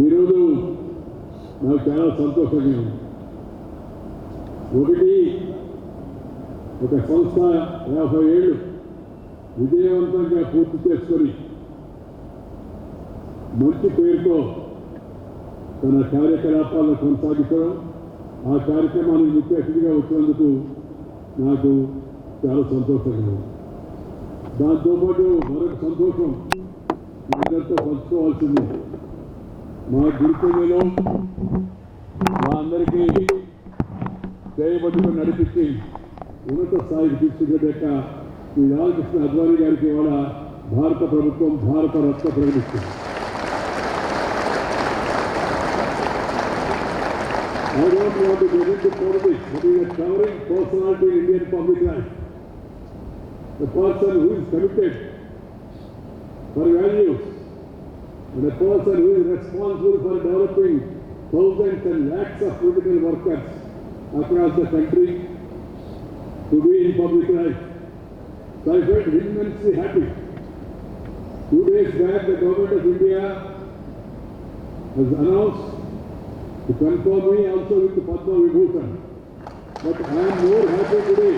ఈరోజు నాకు చాలా సంతోషంగా ఉంది. ఒకటి, ఒక సంస్థ 50 ఏళ్ళు విజయవంతంగా పూర్తి చేసుకొని మంచి పేరుతో తన కార్యకలాపాలను కొనసాగించడం, ఆ కార్యక్రమానికి ముఖ్య అతిథిగా వచ్చినందుకు నాకు చాలా సంతోషంగా ఉంది. దాంతోపాటు మరొక సంతోషం అందరితో పంచుకోవాల్సింది. మా గురుకులలో మా అందరికీ చేయబట్టుకుని నడిపించి ఉన్నత స్థాయికి తీసుకునేట శ్రీ రామకృష్ణ అద్వానీ గారికి ఇవాళ భారత ప్రభుత్వం Bharat Ratna ప్రకటిస్తుంది. I don't want to get into politics, but he is a towering personality in Indian public life. The person who is committed for values, and a person who is responsible for developing thousands and lakhs of political workers across the country to be in public life. So I felt immensely happy. 2 days back, the government of India has announced to confirm me also with the Padma Vibhushan. But I am more happy today.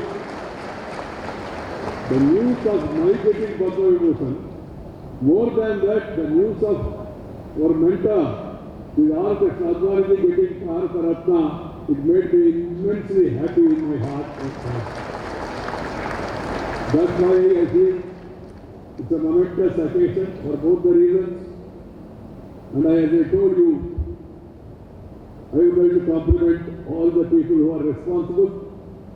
The news of my getting Padma Vibhushan, more than that, the news of our mentor, Sri Ramakrishna Advani getting Bharata Ratna, it made me immensely happy in my heart. That's why I feel it's a momentous occasion for both the reasons. And as I told you, I would like to compliment all the people who are responsible,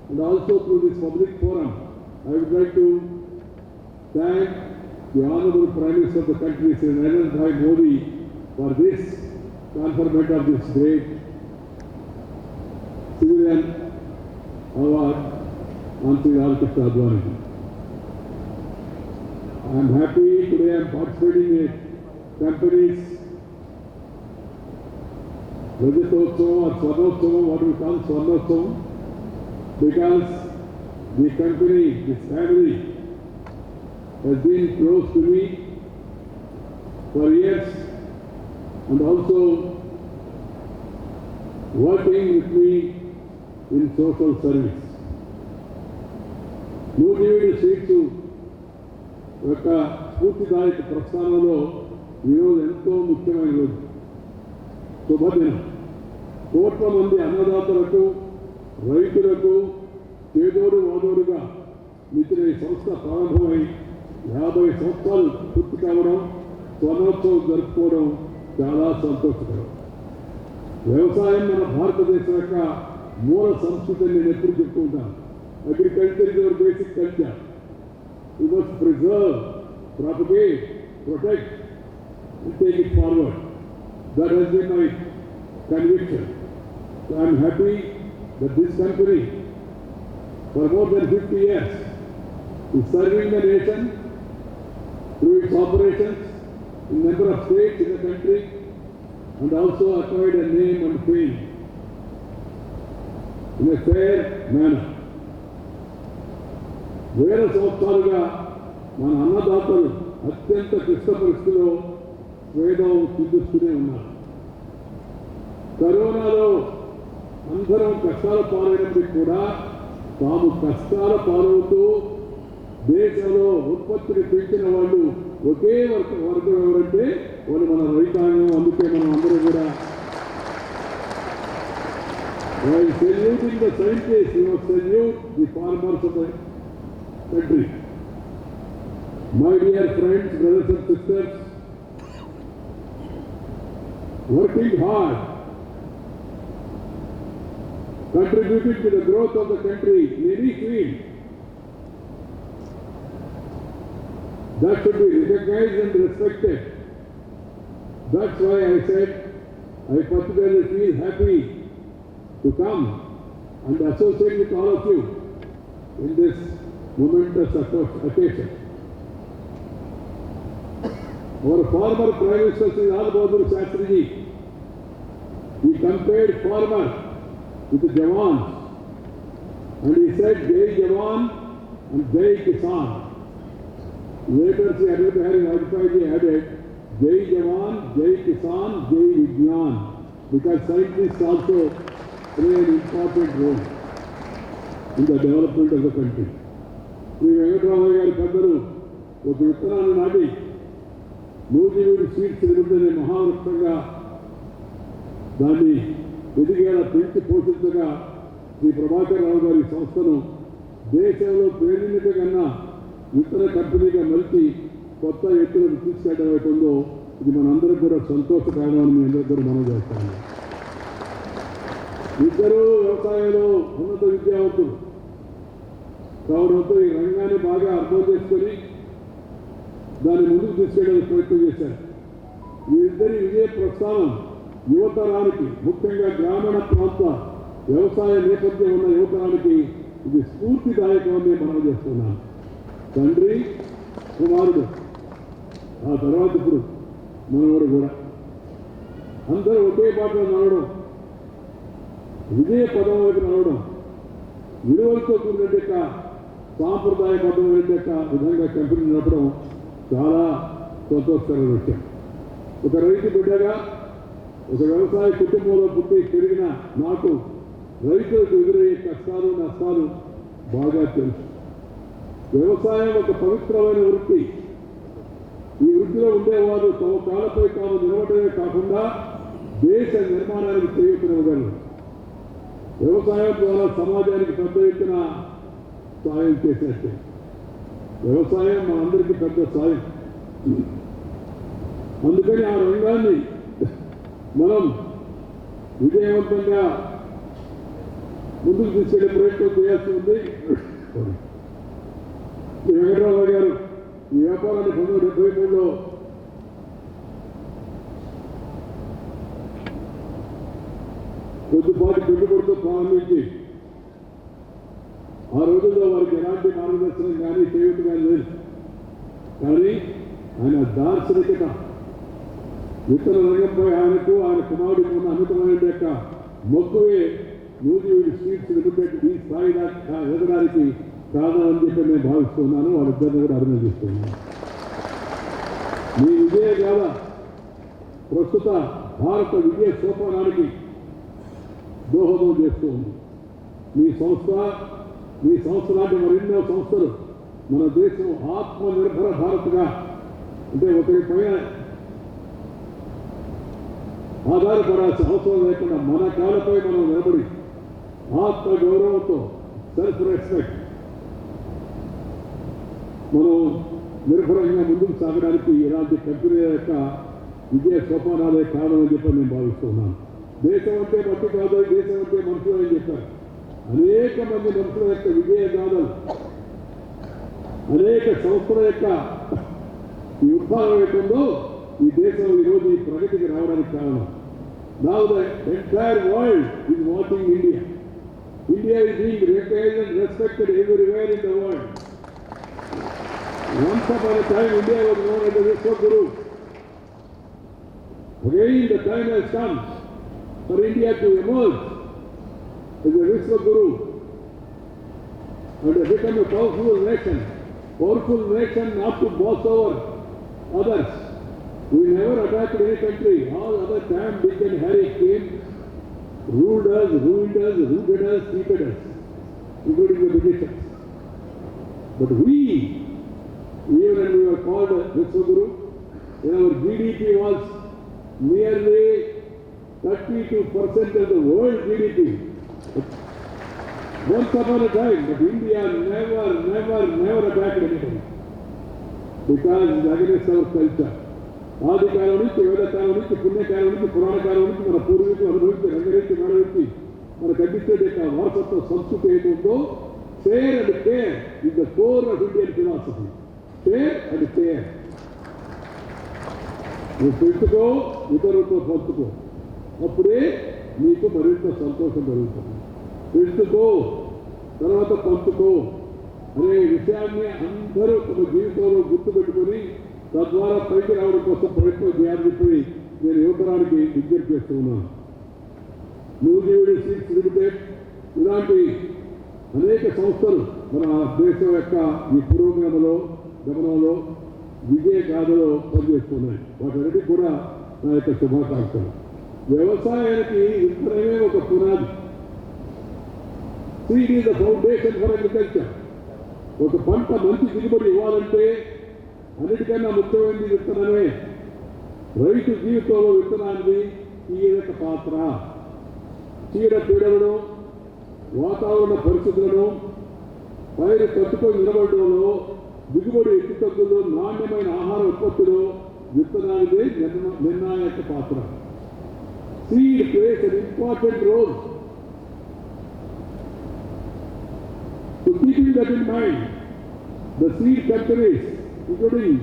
and also through this public forum, I would like to thank the Honorable Prime Minister of the country, Sri Narendra Bhai Modi, for this conferment of this great civilian award on Sri Ramakrishna Advani. I am happy today I am participating in companies Rajatotsavam or Swarnotsavam, what we call Swarnotsavam, because the company, this family, has been close to me for years and also working with me in social service. Nuzvid seats యొక్క స్ఫూర్తిదాయక ప్రస్థానంలో ఈరోజు ఎంతో ముఖ్యమైన రోజు, శుభదినం. కోట్ల మంది అన్నదాతలకు, రైతులకు పేదోడు వాదోడుగా నిలిచిన ఈ సంస్థ ప్రారంభమై 50 సంవత్సరాలు పూర్తి కావడం, స్వర్ణోత్సవం జరుపుకోవడం చాలా సంతోషకరం. వ్యవసాయం మన భారతదేశం యొక్క మూల సంస్కృతిని నేను ఎప్పుడు చెప్తూ ఉంటాను. Agriculture is our basic culture. We must preserve, propagate, protect and take it forward. That has been my conviction. So I am happy that this company, for more than 50 years, is serving the nation through its operations in a number of states in the country, and also acquired a name and fame in a fair manner. వేల సంవత్సరాలుగా మన అన్నదాతలు అత్యంత క్లిష్ట పరిస్థితిలో స్వేదం చిందిస్తూనే ఉన్నారు. కరోనాలో అందరం కష్టాల పాలైనప్పటికీ కూడా తాము కష్టాల పాలవుతూ దేశంలో ఉత్పత్తిని పెంచిన వాళ్ళు ఒకే వర్గం ఎవరంటే వాళ్ళు మన రైతాంగం. అందుకే మనం అందరూ కూడా while saluting the scientists, we must salute the farmers of the country. My dear friends, brothers and sisters, working hard, contributing to the growth of the country in any field, that should be recognized and respected. That's why I said I particularly feel happy to come and associate with all of you in this momentous occasion. Our former Prime Minister Sri Lal Bahadur Shastri, he compared farmer with the Jawans, and he said Jai Jawan and Jai Kisan. Later Sri Atal Bihari Vajpayee added Jai Jawan, Jai Kisan, Jai Vigyan, because scientists also play an important role in the development of the country. Shri Venkataramayya గారి పెద్దలు ఒక విత్తనాన్ని నాటి Nuzvid seeds నిమిత్తనే మహావృక్షంగా దాన్ని ఎదిగేలా పెంచి పోషించగా శ్రీ ప్రభాకర్ రావు గారి సంస్థను దేశంలో పేరునిక కన్నా ఇతర కంపెనీగా మలిచి కొత్త ఎత్తులను తీసుకెళ్ళడంలో ఇది మనందరికీ కూడా సంతోషకరమని మీ అందరికీ కూడా మనం చేస్తాము. ఇద్దరు వ్యవసాయంలో ఉన్నత విద్యావంతులు కావడంతో ఈ రంగాన్ని బాగా అర్థం చేసుకొని దాన్ని ముందుకు తీసుకెళ్ళడానికి ప్రయత్నం చేశారు. వీరిద్దరి విజయ ప్రస్థానం యువతరానికి, ముఖ్యంగా గ్రామీణ ప్రాంత వ్యవసాయ నేపథ్యం ఉన్న యువతరానికి ఇది స్ఫూర్తిదాయకమని మనం చేస్తున్నాం. తండ్రి కుమారుడు, ఆ తర్వాత ఇప్పుడు మనవాడు కూడా అందరూ ఒకే పాటలో నడవడం, విజయ పదం వైపు నడవడం, విలువలతో కూడిన సాంప్రదాయబద్ధమైన విధంగా కంపెనీ నడపడం చాలా సంతోషకరమైన విషయం. ఒక రైతు బిడ్డగా, ఒక వ్యవసాయ కుటుంబంలో పుట్టి పెరిగిన నాకు రైతులకు ఎదురయ్యే కష్టాలు నష్టాలు బాగా తెలుసు. వ్యవసాయం ఒక పవిత్రమైన వృత్తి. ఈ వృత్తిలో ఉండేవారు తమ కాళ్ళపై తాము నిలబడమే కాకుండా దేశ నిర్మాణానికి చేయూతనివ్వగలరు. వ్యవసాయం ద్వారా సమాజానికి పెద్ద ఎత్తున సాయం చేసినట్టే. వ్యవసాయం మనందరికీ పెద్ద సాయం. అందుకని ఆ రంగాన్ని మనం విజయవంతంగా ముందుకు తీసుకెళ్లే ప్రయత్నం చేయాల్సి ఉంది. వెంకటరావు గారు ఈ వ్యాపారాన్ని 1973లో కొద్దిపాటి పెట్టుబడితో ప్రారంభించి ఆ రోజుల్లో వారికి ఎలాంటి మార్గదర్శనం కానీ చేయూత కానీ లేదు. కానీ ఆయన దార్శనికత, ఇతర రంగంపై ఆయనకు ఆయన కుమారుడికి ఉన్న అమితమైన యొక్క మొక్కువే నూజివీడు సీడ్స్ లిమిటెడ్ ఈ స్థాయి ఎదగడానికి కారణమని చెప్పి నేను భావిస్తున్నాను. వాళ్ళిద్దరిని కూడా అభినందిస్తున్నాను. మీ విజయ గాథ ప్రస్తుత భారత విజయ సోపానానికి దోహదం చేస్తూ ఉంది. మీ సంస్థ లాంటి మరెన్నో సంస్థలు మన దేశం ఆత్మనిర్భర భారత్గా, అంటే ఒకరిపైన ఆధారపడాల్సిన అవసరం లేకుండా మన కాళ్ళపై మనం నిలబడి ఆత్మ గౌరవంతో, సెల్ఫ్ రెస్పెక్ట్, మనం నిర్భరంగా ముందుకు సాగడానికి ఇలాంటి కంపెనీల యొక్క విజయ సోపానాలే కారణమని చెప్పి నేను భావిస్తున్నాను. దేశం అంటే మట్టి కాదు, దేశం అంటే మనుషులు అని చెప్పారు. అనేక మంది మనుషుల యొక్క విజయ గాథలు, అనేక సంస్థల యొక్క ఈ ఉత్పాదన ఏమిటో ఈ దేశం ఈరోజు ఈ ప్రగతికి రావడానికి కారణం. Now the entire world is watching India. India is being recognized and respected everywhere in the world. Once upon a time, India was known as the Vishwaguru. Again, the time has come for India to emerge as a Vishwaguru and become a powerful nation not to boss over others. We never attacked any country. All other time, Dick and Harry came, ruled us, ruined us, rooted us, cheated us, including the Britishers. But we, even when we were called Vishwaguru, when our GDP was nearly 32% of the world GDP. Once upon a time, but India never attacked anybody because it is against our culture. ఆది కాలం నుంచి, వేద కాలం నుంచి, పుణ్యకాలం నుంచి, పురాణ కాలం నుంచి మన పూర్వీకులు అనుభవించి రంగరించి మేళవించి మనకు అందించే వారసత్వ సంస్కృతి ఏమిటో share and care is the core of Indian philosophy. Share and care. నువ్వు పెంచుకో, ఇతరులతో పంచుకో, అప్పుడే నీకు మరింత సంతోషం కలుగుతుంది. పెంచుకో, తర్వాత పంచుకో అనే విషయాన్ని అందరూ తమ జీవితంలో గుర్తుపెట్టుకొని తద్వారా పైకి రావడం కోసం ప్రయత్నం చేయాలని చెప్పి నేను యువతరానికి విజ్ఞప్తి చేస్తూ ఉన్నాను. నూజివీడు సీడ్స్ లిమిటెడ్ ఇలాంటి అనేక సంస్థలు మన దేశం యొక్క ఈ పురోగమనంలో విజయ గాథలో పనిచేస్తున్నాయి. వాటన్నిటికీ కూడా నా యొక్క శుభాకాంక్షలు. వ్యవసాయానికి విత్తనమే ఒక పునాది. Seed is the foundation for agriculture. ఒక పంట మంచి దిగుబడి ఇవ్వాలంటే అన్నిటికన్నా ముఖ్యమైనది విత్తనమే. రైతు జీవితంలో విత్తనాన్ని కీలక పాత్ర. చీడ పీడలను, వాతావరణ పరిస్థితులను పైరు తట్టుకొని నిలబడడంలో, దిగుబడి ఎత్తుతగ్గులో, నాణ్యమైన ఆహార ఉత్పత్తిలో విత్తనానిదే నిర్ణాయక పాత్ర. Seed plays an important role. So keeping that in mind, the seed companies, including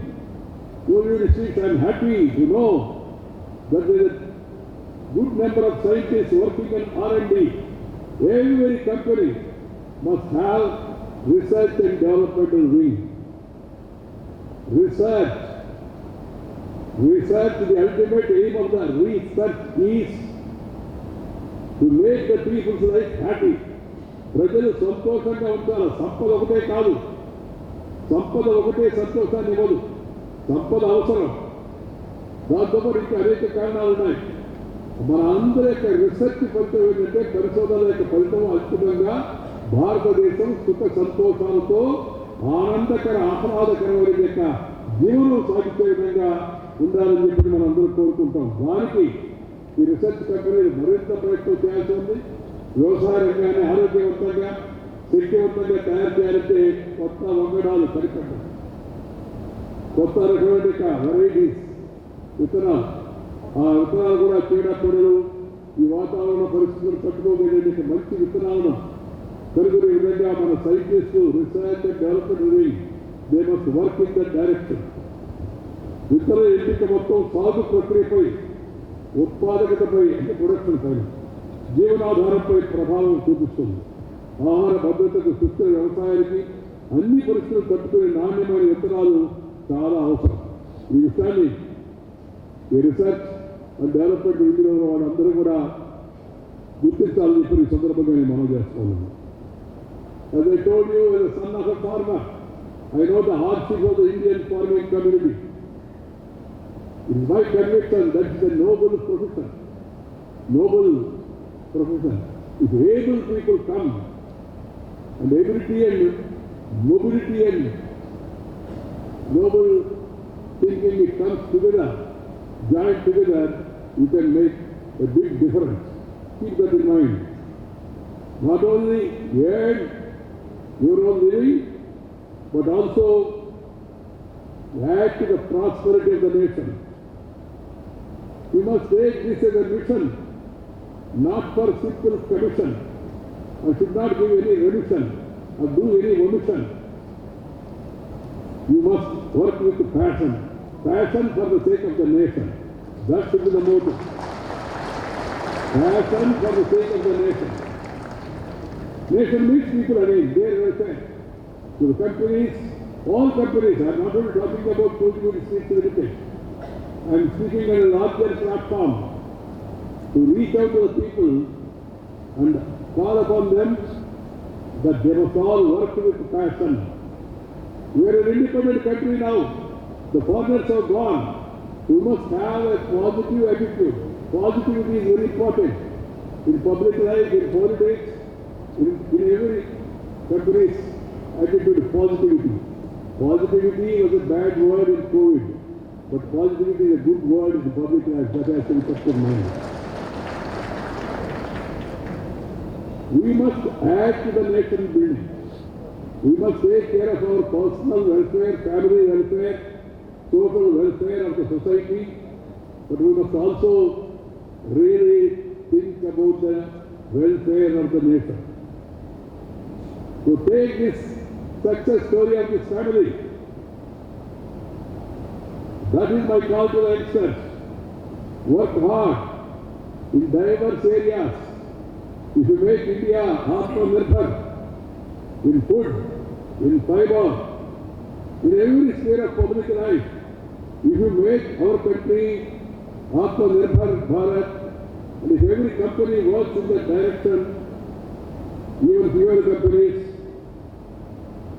Union Seeds, I am happy to know that there is a good number of scientists working on R&D. Every company must have research and developmental wing. Research, the ultimate aim of the research is to make the people's life happy. ప్రజలు సంతోషంగా ఉంటారు. సంపద ఒకటే కాదు, సంపద ఒకటే సంతోషాన్ని ఇవ్వదు. సంపద అవసరం, దాంతో పాటు ఇంకా అనేక కారణాలు ఉన్నాయి. మన అందరి యొక్క రీసెర్చ్ ఫలితం ఏంటంటే, పరిశోధన యొక్క ఫలితం అంతిమంగా భారతదేశం సుఖ సంతోషాలతో ఆనందకర ఆహ్లాదకరమైన యొక్క జీవనం సాగించే విధంగా ఉండాలని చెప్పి మనం అందరూ కోరుకుంటాం. దానికి ఈ రీసెర్చ్ కంపెనీలు మరింత ప్రయత్నం చేయాల్సి ఉంది. వ్యవసాయ రంగాన్ని ఆరోగ్యవంతంగా, శక్తివంతంగా తయారు చేయాలంటే కొత్త వంగడాలు సరిపడ్డాయి. కొత్త రకమైన వెరైటీస్ విత్తనాలు, ఆ విత్తనాలు కూడా చీడపీడలు, ఈ వాతావరణ పరిస్థితులు తట్టుకోగలిగే మంచి విత్తనాలను కనుగొనే విధంగా మన scientist research and development they must work in that direction. విత్తన ఎంపిక మొత్తం సాగు ప్రక్రియపై, ఉత్పాదకతపై, అంటే ప్రొడక్షన్ పైన, జీవనాధారంపై ప్రభావం చూపిస్తుంది. ఆహార భద్రతకు, సుస్థిర వ్యవసాయానికి, అన్ని పరిస్థితులు తట్టుకునే నాణ్యమైన విత్తనాలు చాలా అవసరం. ఈ విషయాన్ని ఈ రీసెర్చ్ అండ్ డెవలప్మెంట్ విధిలో వాళ్ళందరూ కూడా గుర్తించాలని చెప్పి ఈ సందర్భంగా నేను మనం చేస్తున్నాను. As I told you, as a son of a farmer, I know the hardship of the Indian farming community. It is my conviction that is a noble profession. Noble profession. If able people come, and ability and mobility and noble thinking, it comes together, joined together, you can make a big difference. Keep that in mind. Not only earn your own living, but also add to the prosperity of the nation. We must take this as a mission, not for simple commission. I should not give any remission or do any omission. You must work with passion. Passion for the sake of the nation. That should be the motive. Passion for the sake of the nation. Nation means people again, their welfare. So the companies, all companies, I am not only talking about Coimbatore Seeds Limited. I am speaking on a larger platform to reach out to the people and call upon them that they must all work with passion. We are an independent country now. The foreigners are gone. We must have a positive attitude. Positivity is very important in public life, in politics, in every country's attitude. Positivity. Positivity was a bad word in COVID, but positivity is a good word in public life. That has to be kept in mind. We must add to the nation building. We must take care of our personal welfare, family welfare, social welfare of the society, but we must also really think about the welfare of the nation. To take this success story of this family, that is my call to the youngsters. Work hard in diverse areas. If you make India Atmanirbhar in food, in fiber, in every sphere of public life, if you make our country Atmanirbhar Bharat, and if every company works in that direction, even fewer companies,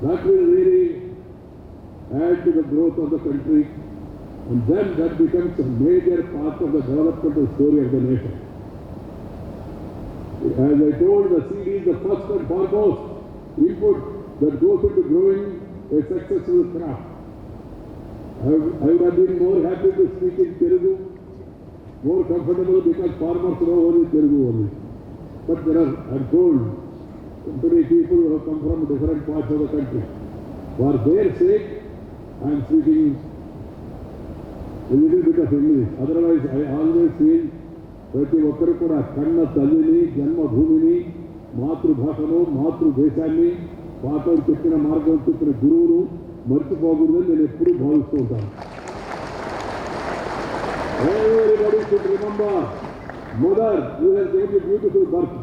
that will really add to the growth of the country, and then that becomes a major part of the developmental story of the nation. As I told, the seed is the first and foremost input that goes into growing a successful craft. I would have been more happy to speak in Telugu, more comfortable because farmers know only Telugu only. But there are, I'm told, many people who have come from different parts of the country. For their sake, I am speaking a little bit of English. Otherwise, I always feel ప్రతి ఒక్కరు కూడా కన్న తల్లిని, జన్మభూమిని, మాతృభాషను, మాతృదేశాన్ని, పాఠం చెప్పిన మార్గం చెప్పిన గురువును మర్చిపోకూడదని నేను ఎప్పుడూ భావిస్తూ ఉంటాను. Everybody should remember mother who has given a beautiful birth.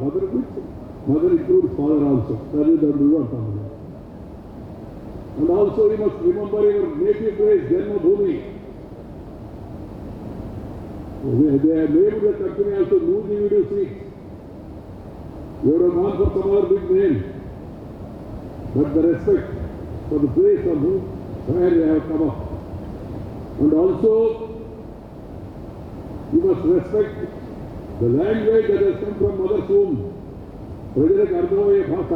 Mother includes father also. తల్లిదండ్రులు అంటాము. And also you must remember your native place, Janmabhoomi. They have named the company also Nujividi Seeds. You would have gone for some other big name. But the respect for the place from where they have come up. And also, you must respect the language that has come from mother's womb. ప్రజలకు అర్థమయ్యే భాష,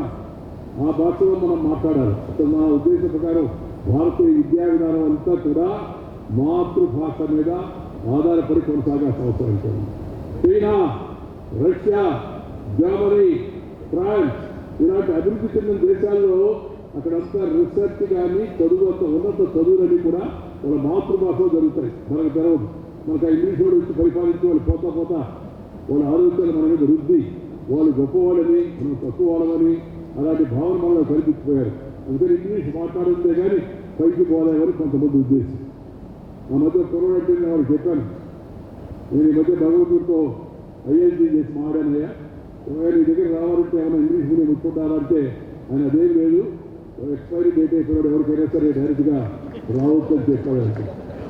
ఆ భాషలో మనం మాట్లాడాలి. అసలు నా ఉద్దేశ ప్రకారం భారతీయ విద్యా విధానం అంతా కూడా మాతృభాష మీద ఆధారపడి కొనసాగాల్సిన అవసరం ఉంటుంది. చైనా, రష్యా, జర్మనీ, ఫ్రాన్స్ ఇలాంటి అభివృద్ధి చెందిన దేశాల్లో అక్కడంతా రీసెర్చ్ కానీ చదువు అంత ఉన్నత చదువులన్నీ కూడా వాళ్ళ మాతృభాషలో జరుగుతాయి. మనకు తెలవదు. మనకు ఆ ఇంగ్లీష్ వాడు వచ్చి పరిపాలించి వాళ్ళు పోతా వాళ్ళ ఆలోచనలు మన మీద రుద్ది వాళ్ళు గొప్పవాళ్ళని మనం తక్కువ వాళ్ళమని అలాంటి భావన మనలో కల్పించిపోయారు. అందుకని ఇంగ్లీష్ మాట్లాడుతుందే కానీ పైకి పోలేవని కొంతమంది ఉద్దేశం. ఆ మధ్య కొరవంటే నేను వాళ్ళకి చెప్పాను, నేను ఈ మధ్య భగవద్గీతతో ఐఎల్టీ చేసి మాట్లాడానయ్యా, నీ దగ్గర రావాలంటే ఏమైనా ఇంగ్లీష్ మీడియం ముట్టుకుంటారంటే ఆయన అదేం లేదు, ఎక్స్పైరీ డేట్ అయిపోయాడు, ఎవరికైనా సరే డైరెక్ట్గా రావచ్చు అని చెప్పాడు.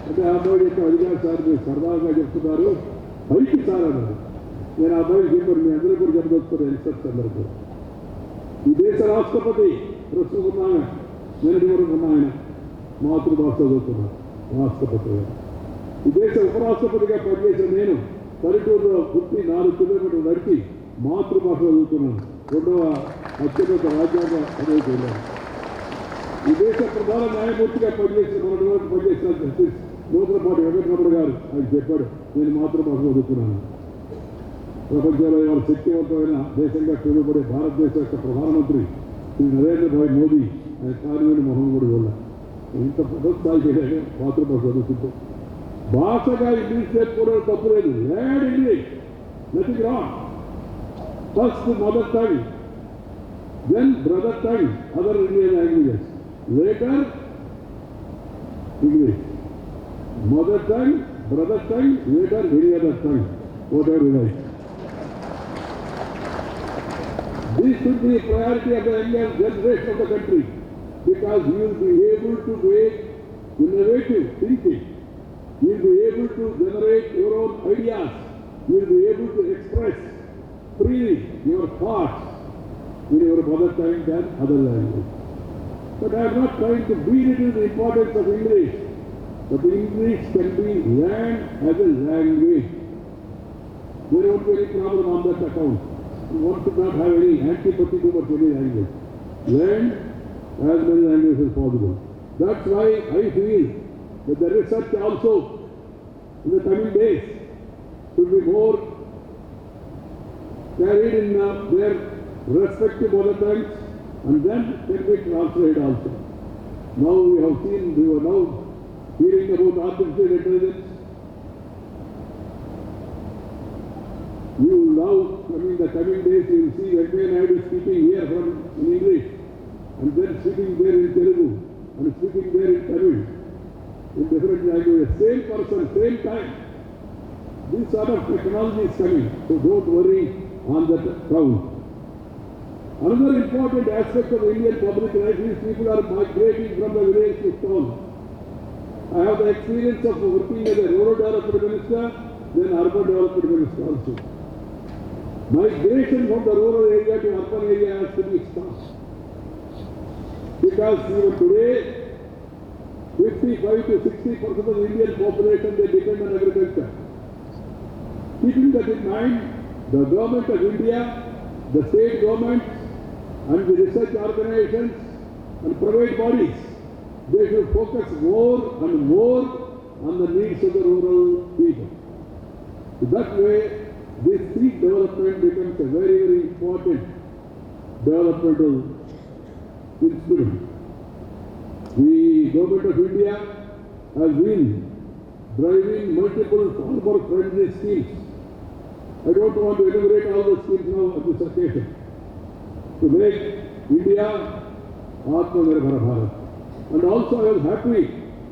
అంటే ఆ అబ్బాయి యొక్క అధికారి సార్ మీరు సరదాగా చెప్తున్నారు, పైకి సార్ అన్నారు. నేను ఆ అబ్బాయికి చెప్పాను, మీ అందరూ కూడా చెప్పదలుచుకోరు రిసెర్చ్ అందరికీ. ఈ దేశ రాష్ట్రపతి ప్రస్తుతం ఉన్నాయన, నేను వరకు ఉన్నాయన మాతృభాష చదువుతున్నాను రాష్ట్రపతి. ఈ దేశ ఉపరాష్ట్రపతిగా పనిచేసిన నేను పల్లెటూరులో పుట్టి 4 కిలోమీటర్లు నడిచి మాతృభాష చదువుతున్నాను. 2వ అత్యున్నత రాజ్యాంగ పదవికి వెళ్ళాను. ఈ దేశ ప్రధాన న్యాయమూర్తిగా పనిచేసిన మనకు పనిచేసిన జస్టిస్ నూతలపాటి వెంకటరమణ గారు ఆయన చెప్పాడు, నేను మాతృభాష చదువుతున్నాను. ప్రపంచంలో ఇవాళ శక్తివంతమైన దేశంగా పిలువబడే భారతదేశం యొక్క ప్రధానమంత్రి శ్రీ నరేంద్ర భాయ్ మోదీ ఆయన కార్యవేణి మొహమ్మద్ వల్ల ఇంత ప్రభుత్వాలు మాతృభాష చదువుతుంటే భాషగా ఇంగ్లీష్ నేర్చుకోవడం తప్పు లేదు. Learn English, nothing wrong. First mother tongue, then brother tongue, other Indian languages, later English. Mother tongue, brother tongue, later any other tongue, whatever you like. This should be a priority of the young generation of the country, because you will be able to make innovative thinking. You will be able to generate your own ideas. You will be able to express freely your thoughts in your mother tongue than other language. But I am not trying to belittle the importance of English, but English can be learned as a language. There won't be any problem on that account. One should not have any antipathy towards any language. Learn as many languages as possible. That's why I feel that the research also in the coming days should be more carried in their respective mother tongues, and then can be translated also. Now we are now hearing about artificial intelligence. You will now, in the coming days, you will see Venkaiah Naidu speaking here in English, and then speaking there in Telugu, and speaking there in Tamil, in different languages. Same person, same time. This sort of technology is coming, so don't worry on that count. Another important aspect of Indian public life is people are migrating from the village to town. I have the experience of working as a rural development minister, then urban development minister also. Migration from the rural area to urban area has to be stopped. Because even today, 55 to 60% of the Indian population, they depend on agriculture. Keeping that in mind, the government of India, the state governments, and the research organizations and private bodies, they should focus more and more on the needs of the rural people. That way, this seed development becomes a very, very important developmental instrument. The government of India has been driving multiple farmer-friendly schemes. I don't want to enumerate all the schemes now on this occasion. To make India Atmanirbhar Bharat. And also I was happy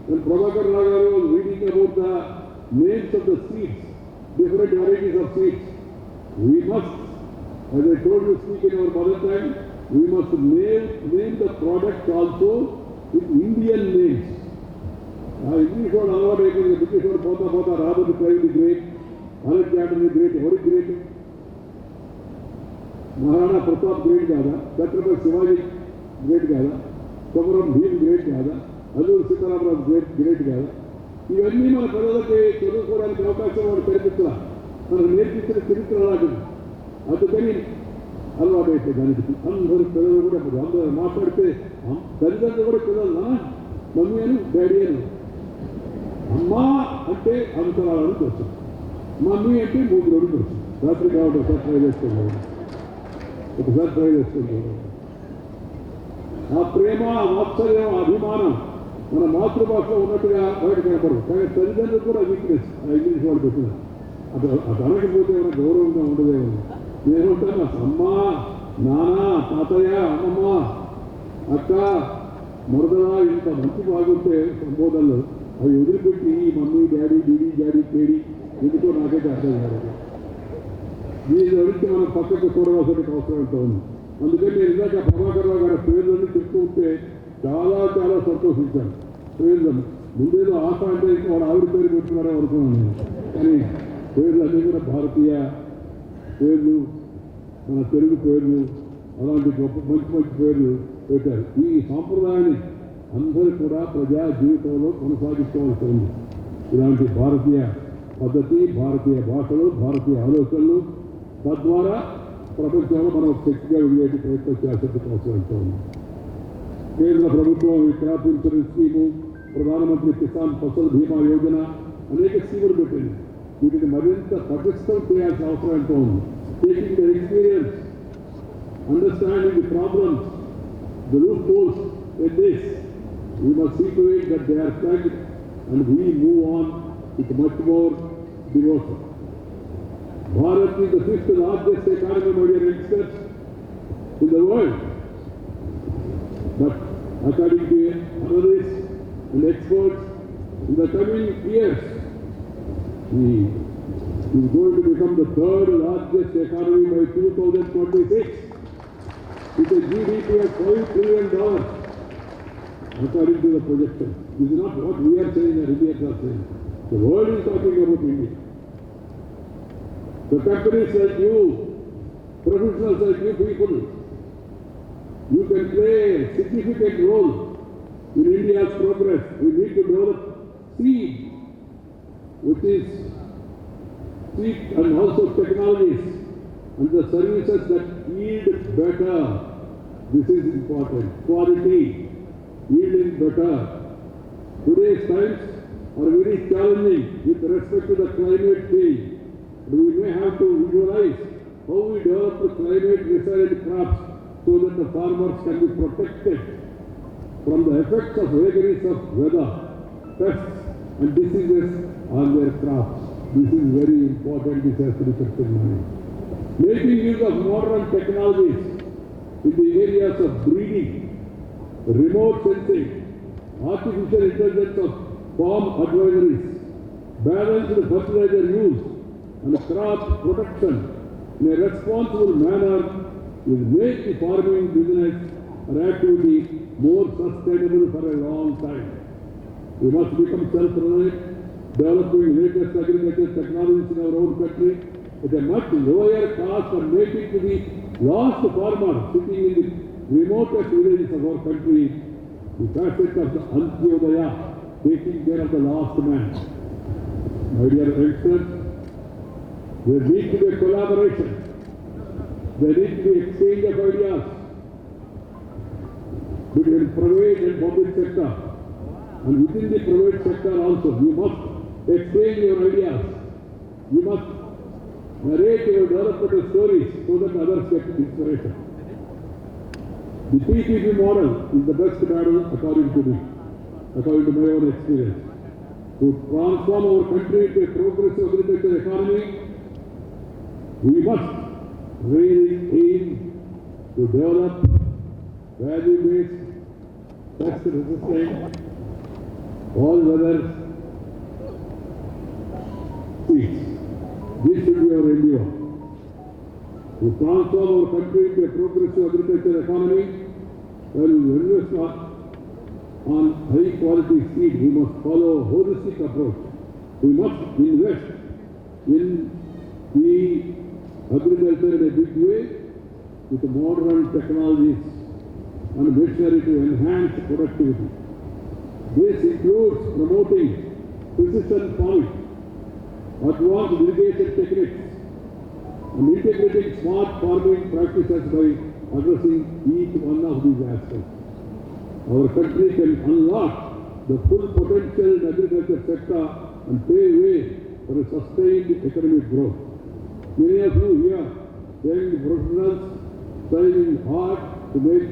when Prabhakar Rao was reading about the names of the seeds, different varieties of seeds. We must, as I told you, speak in our mother tongue, we must name the products also with Indian names. English word allowed, British word, Pota, Robert Clive the Great, Alexander the Great, what is great? Maharana Pratap great కాదా, Chhatrapati Shivaji great కాదా, Komaram Bhim great కాదా, Alluri Sitaramaraju great కాదా? ఇవన్నీ మన పిల్లలకి చదువుకోవడానికి అవకాశం వాడు కల్పించాల, మనకు నేర్పించిన చరిత్ర అలాంటిది. అందుకని అలవాటు అయిపోయి దానికి అందరూ పిల్లలు కూడా అందరూ మాట్లాడితే తల్లిదండ్రులు కూడా పిల్లలు మమ్మీ అని డాడీ అని, అమ్మా అంటే అంతరాలను వస్తుంది, మమ్మీ అంటే 3 రోజులు వస్తుంది. రాత్రి కాబట్టి ఒకసారి ట్రై చేసుకుంటాం. ఆ ప్రేమ, వాత్సల్యం, అభిమానం మన మాతృభాషలో ఉన్నట్టుగా బయట కనపడదు. కానీ తల్లిదండ్రులు కూడా వీక్నెస్ ఇంగ్లీష్ వాళ్ళు పెట్టిన అటు అనకపోతే ఏమైనా గౌరవంగా ఉండదేమో. నేనుంటాను అమ్మా, నాన్న, తాతయ్య, అమ్మమ్మ, అక్క, మరదలా ఇంత మంచి బాగుంటే సంబోధనలు అవి వదిలిపెట్టి మమ్మీ, డాడీ, డీడీ, డాడీ, పేడీ ఎందుకో నాకైతే అర్థం కాదు. దీని గురించి మనం పక్కకు చూడవలసిన అవసరం ఎంత ఉంది. అందుకని నేను ఇందాక ప్రభాకర్ రావు గారి పేర్లన్నీ చెప్తూ ఉంటే చాలా చాలా సంతోషించాను. పేర్లను ముందేదో ఆశ అంటే వాడు ఆవిడ పేరు పెట్టుకున్నారో అనుకున్నాను నేను. కానీ పేర్లు అన్నీ కూడా భారతీయ పేర్లు, మన తెలుగు పేర్లు, అలాంటి గొప్ప మంచి మంచి పేర్లు పెట్టారు. ఈ సాంప్రదాయాన్ని అందరూ కూడా ప్రజా జీవితంలో కొనసాగించవలసి ఉంది. ఇలాంటి భారతీయ పద్ధతి, భారతీయ భాషలు, భారతీయ ఆలోచనలు, తద్వారా ప్రపంచంలో మనం శక్తిగా వెళ్ళేటి ప్రయత్నం చేసేందుకు అవసరం ఉంది. కేంద్ర ప్రభుత్వం ఈ క్రాప్ ఇన్సూరెన్స్ స్కీము, ప్రధానమంత్రి కిసాన్ ఫసల్ బీమా యోజన అనేక స్కీములు పెట్టింది. వీటిని మరింత పటిష్టం చేయాల్సిన అవసరం ఎంతో ఉంది. Taking the experience, understanding the problems, the root holes in this, we must see to it that they are plugged and we move on with much more devotion. Bharat is the 5th largest economy, my dear youngsters, in the world. But according to analysts and experts, in the coming years, we is going to become the 3rd largest economy by 2026 with a GDP of $5 trillion. According to the projection. This is not what we are saying or Indians are saying. The world is talking about India. The companies like you, professionals like you people, you can play a significant role in India's progress. We need to develop seed, which is seed and also technologies and the services that yield better. This is important. Quality. Yielding better. Today's times are very challenging with respect to the climate change. We may have to visualize how we develop the climate resilient crops so that the farmers can be protected from the effects of vagaries of weather, pests and diseases on their crops. This is very important. This has to be kept in mind. Making use of modern technologies in the areas of breeding, remote sensing, artificial intelligence of farm advisories, balanced fertilizer use and crop protection in a responsible manner will make the farming business or activity more sustainable for a long time. We must become self-reliant, developing latest agricultural technologies in our own country at a much lower cost and making to the last farmer sitting in the remotest villages of our country, the facet of the Antyodaya, taking care of the last man. My dear youngsters, there needs to be a collaboration. There needs to be exchange of ideas between private and public sector. And within the private sector also, you must exchange your ideas. You must narrate your development stories so that others get inspiration. The PPP model is the best model according to me, according to my own experience. To transform our country into a progressive agricultural economy, we must really aim to develop value-based, pest-resistant, all-weather seeds. This should be our endeavor. To transform our country into a progressive agricultural economy, while we invest on high-quality seed, we must follow a holistic approach. We must invest in the agriculture in a big way with modern technologies and machinery to enhance productivity. This includes promoting precision farming, advanced irrigation techniques, and integrating smart farming practices by addressing each one of these aspects. Our country can unlock the full potential in the agriculture sector and pave way for a sustained economic growth. Many of you here, young professionals, striving hard to make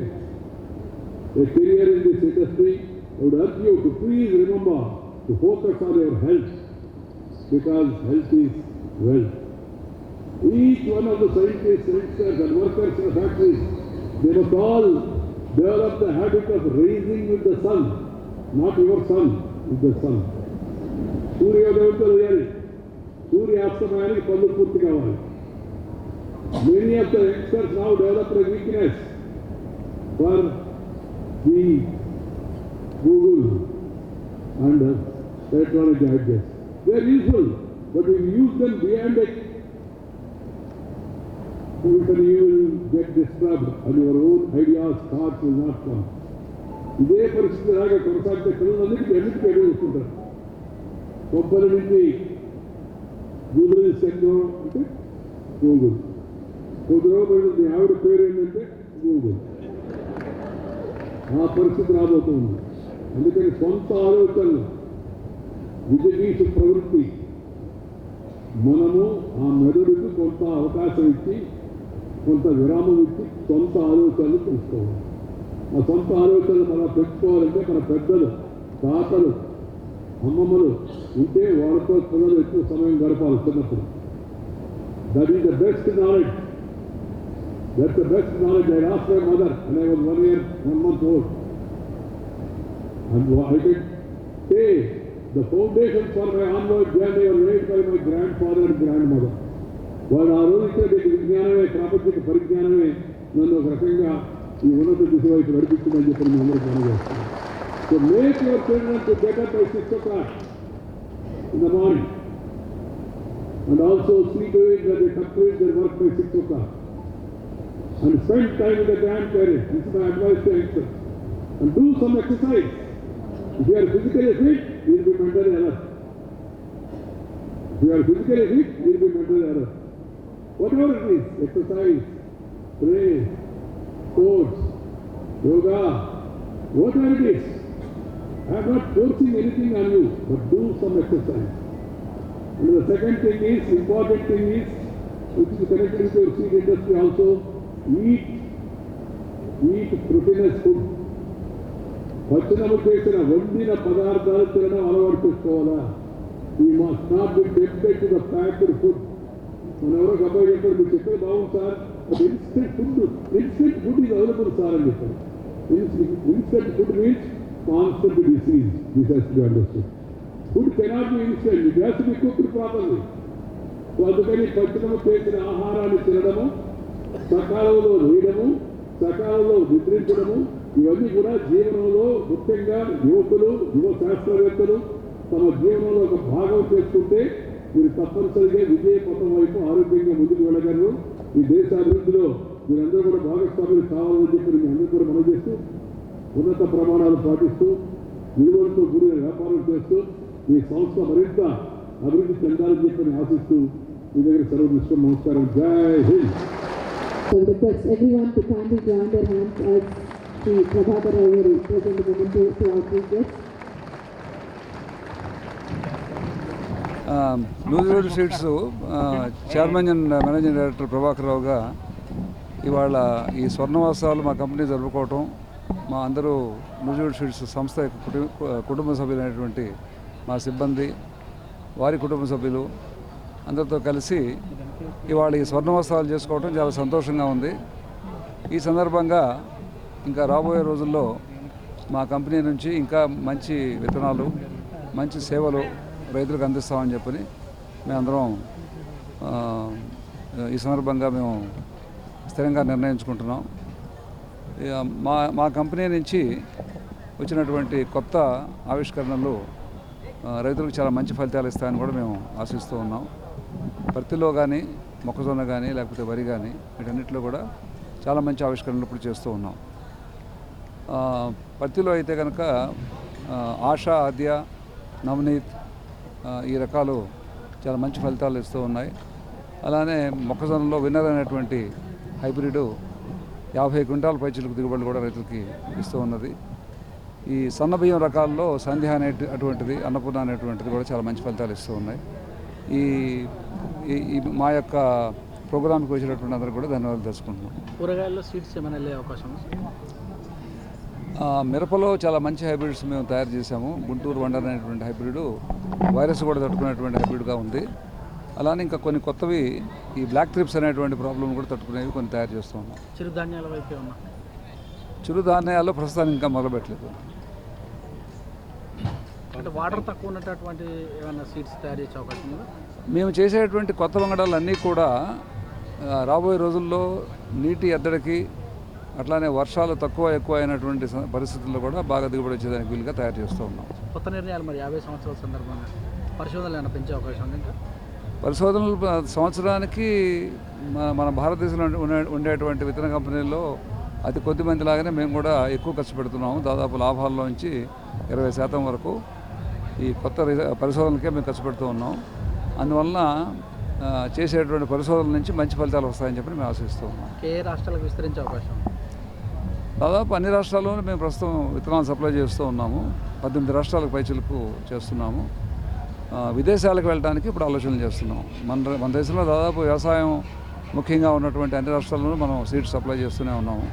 a career in this industry, I would urge you to please remember to focus on your health, because health is wealth. Each one of the scientists, youngsters and workers in the factories, they must all develop the habit of raising with the sun, not your son, with the sun. సూర్యోదయంతో వేయాలి, సూర్యాస్తమయానికి పనులు పూర్తి కావాలి. Many of the youngsters now develop a weakness for the Google and electronic gadgets. They are useful, but if you use them beyond it, you will get disturbed and your own ideas, thoughts will not come. ఇదే పరిస్థితి లాగా కొనసాగితే పిల్లలందరికీ ఎన్నిటికీ ఎదుర్కొంటారు. కొబ్బరి నుంచి Google sector అంటే Google, కొద్ది రోజులు ఆవిడ పేరు ఏంటంటే గూగుల్. ఆ పరిస్థితి రాబోతుంది. అందుకని సొంత ఆలోచనలు, విజయీష ప్రవృత్తి, మనము ఆ మెదడుకు కొంత అవకాశం ఇచ్చి, కొంత విరామం ఇచ్చి సొంత ఆలోచనలు తెలుసుకోవాలి. ఆ సొంత ఆలోచనలు మనం పెంచుకోవాలంటే మన పెద్దలు, తాతలు, అమ్మమ్మలు ఉంటే వాళ్ళతో పిల్లలు ఎక్కువ సమయం గడపాలి చిన్నప్పుడు. That is the best knowledge. That's the best knowledge. I asked my mother when I was 1 year 1 month old. And I can say the foundations for my onward journey were laid by my grandfather and grandmother. వాళ్ళు ఆ రోజు ఇచ్చిన విజ్ఞానమే, ప్రాపంచిక పరిజ్ఞానమే నన్ను ఒక రకంగా ఈ ఉన్నత దిశ వైపు నడిపిస్తుందని చెప్పి మేము అందరూ పనిచేస్తున్నాం. So make your children to get up by 6 o'clock in the morning and also see to it that they complete their work by 6 o'clock and spend time with the grandparents. This is my advice to youngsters. And do some exercise. If you are physically fit, you will be mentally alert. If you are physically fit, you will be mentally alert. Whatever it is, exercise, pray, sports, yoga, whatever it is. I am not forcing anything on you, but do some exercise. And the second thing is, important thing is, which is connected with your seed industry also, eat proteinous food. పచ్చనము చేసిన వండిన పదార్థాలు తినడం అలవాటు చేసుకోవాలా. ఈ must not be tempted to the packed food. మన ఎవరో అబ్బాయి చెప్పారు, మీరు చెప్పేది బాగుంది sir, instant food is available sir అని చెప్పారు. Instant food means constant disease. This has to be understood. Food cannot be instant, it has to be cooked properly. So అందుకని పచ్చనము చేసిన ఆహారాన్ని తినడము, సకాలంలో వేయడము, సకాలంలో నిద్రించడము, ఇవన్నీ కూడా జీవనంలో ముఖ్యంగా యువకులు, యువ శాస్త్రవేత్తలు తమ జీవనంలో ఒక భాగం చేసుకుంటే మీరు తప్పనిసరిగా విజయ పథం వైపు ఆరోగ్యంగా ముందుకు వెళ్ళగలరు. ఈ దేశ అభివృద్ధిలో మీరందరూ కూడా భాగస్వాములు కావాలని చెప్పి మీ అందరూ కూడా మనం చేస్తూ ఉన్నత ప్రమాణాలు పాటిస్తూ విలువలతో కూడిన వ్యాపారం చేస్తూ ఈ సంస్థ మరింత అభివృద్ధి చెందాలని చెప్పని ఆశిస్తూ మీ దగ్గర సెలవు తీసుకుని నమస్కారం. జై Hind. So request everyone to kindly join their hands as the Prabhakar Rao will present the memento to our three guests. Nuziveedu seeds chairman and managing director Prabhakar రావుగా ఇవాళ ఈ స్వర్ణవాసాలు మా కంపెనీ జరుపుకోవటం, మా అందరూ నూజివీడు సీడ్స్ సంస్థ యొక్క కుటుంబ సభ్యులైనటువంటి మా సిబ్బంది, వారి కుటుంబ సభ్యులు అందరితో కలిసి ఇవాళ ఈ స్వర్ణవస్త్రాలు చేసుకోవడం చాలా సంతోషంగా ఉంది. ఈ సందర్భంగా ఇంకా రాబోయే రోజుల్లో మా కంపెనీ నుంచి ఇంకా మంచి విత్తనాలు, మంచి సేవలు రైతులకు అందిస్తామని చెప్పని మేమందరం ఈ సందర్భంగా మేము స్థిరంగా నిర్ణయించుకుంటున్నాం. మా కంపెనీ నుంచి వచ్చినటువంటి కొత్త ఆవిష్కరణలు రైతులకు చాలా మంచి ఫలితాలు ఇస్తాయని కూడా మేము ఆశిస్తూ ఉన్నాం. పత్తిలో కానీ, మొక్కజొన్న కానీ, లేకపోతే వరి కానీ, వీటన్నిటిలో కూడా చాలా మంచి ఆవిష్కరణలు ఇప్పుడు చేస్తూ ఉన్నాం. పత్తిలో అయితే కనుక ఆశా, ఆద్య, నవనీత్ ఈ రకాలు చాలా మంచి ఫలితాలు ఇస్తూ ఉన్నాయి. అలానే మొక్కజొన్నలో విన్నర్ అనేటువంటి హైబ్రిడ్ 50 క్వింటాల పైచిలకు దిగుబడులు కూడా రైతులకి ఇస్తూ ఉన్నది. ఈ సన్న బియ్యం రకాల్లో సంధ్య అటువంటిది, అన్నపూర్ణ అనేటువంటిది కూడా చాలా మంచి ఫలితాలు ఇస్తూ ఉన్నాయి. ఈ మా యొక్క ప్రోగ్రామ్కి వచ్చినటువంటి అందరూ కూడా ధన్యవాదాలు తెలుసుకుంటున్నాం. కూరగాయల్లో సీడ్స్ ఏమైనా వెళ్ళే అవకాశం? మిరపలో చాలా మంచి హైబ్రిడ్స్ మేము తయారు చేశాము. గుంటూరు వండర్ అనేటువంటి హైబ్రిడ్ వైరస్ కూడా తట్టుకునేటువంటి హైబ్రిడ్గా ఉంది. అలానే ఇంకా కొన్ని కొత్తవి ఈ బ్లాక్ ట్రిప్స్ అనేటువంటి ప్రాబ్లం కూడా తట్టుకునేవి కొన్ని తయారు చేస్తూ ఉన్నాం. చిరుధాన్యాల వైపు ఉన్నా? చిరుధాన్యాల్లో ప్రస్తుతానికి ఇంకా మొదలుపెట్టలేదు. అంటే వాటర్ తక్కువ ఉన్నటువంటి ఏమైనా సీడ్స్ తయారు చేసే అవకాశం ఉందా? మేము చేసేటువంటి కొత్త వంగడాలన్నీ కూడా రాబోయే రోజుల్లో నీటి ఎద్దడికి, అట్లానే వర్షాలు తక్కువ ఎక్కువ అయినటువంటి పరిస్థితుల్లో కూడా బాగా దిగుబడి వచ్చేదానికి వీలుగా తయారు చేస్తూ ఉన్నాం. కొత్త నిర్ణయాలు మరి 50 సంవత్సరాల సందర్భంగా పరిశోధనలు ఏమైనా పెంచే అవకాశం ఉంది? ఇంకా పరిశోధనలు సంవత్సరానికి మన భారతదేశంలో ఉండేటువంటి విత్తన కంపెనీల్లో అతి కొద్ది మంది లాగానే మేము కూడా ఎక్కువ ఖర్చు పెడుతున్నాము. దాదాపు లాభాల్లోంచి 20% వరకు ఈ కొత్త పరిశోధనలకే మేము ఖర్చు పెడుతూ ఉన్నాం. అందువలన చేసేటువంటి పరిశోధనల నుంచి మంచి ఫలితాలు వస్తాయని చెప్పి మేము ఆశిస్తూ ఉన్నాం. ఏ రాష్ట్రాలకు విస్తరించే అవకాశం? దాదాపు అన్ని రాష్ట్రాల్లోనూ మేము ప్రస్తుతం విత్తనాలు సప్లై చేస్తూ ఉన్నాము. 18 రాష్ట్రాలకు పైచిలకు చేస్తున్నాము. విదేశాలకు వెళ్ళడానికి ఇప్పుడు ఆలోచనలు చేస్తున్నాం. మన దేశంలో దాదాపు వ్యవసాయం ముఖ్యంగా ఉన్నటువంటి అన్ని రాష్ట్రాల్లోనూ మనం సీడ్స్ సప్లై చేస్తూనే ఉన్నాము.